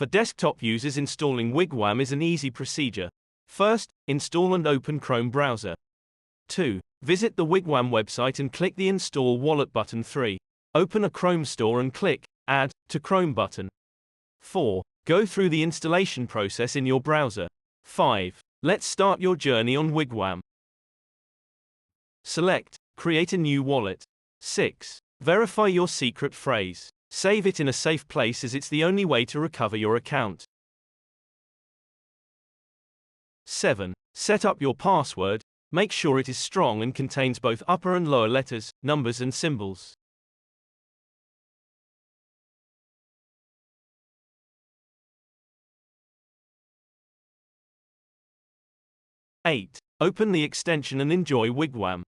For desktop users, installing Wigwam is an easy procedure. First, install and open Chrome browser. 2. Visit the Wigwam website and click the Install Wallet button. 3. Open a Chrome store and click Add to Chrome button. 4. Go through the installation process in your browser. 5. Let's start your journey on Wigwam. Select Create a new wallet. 6. Verify your secret phrase. Save it in a safe place as it's the only way to recover your account. 7. Set up your password. Make sure it is strong and contains both upper and lower letters, numbers and symbols. 8. Open the extension and enjoy Wigwam.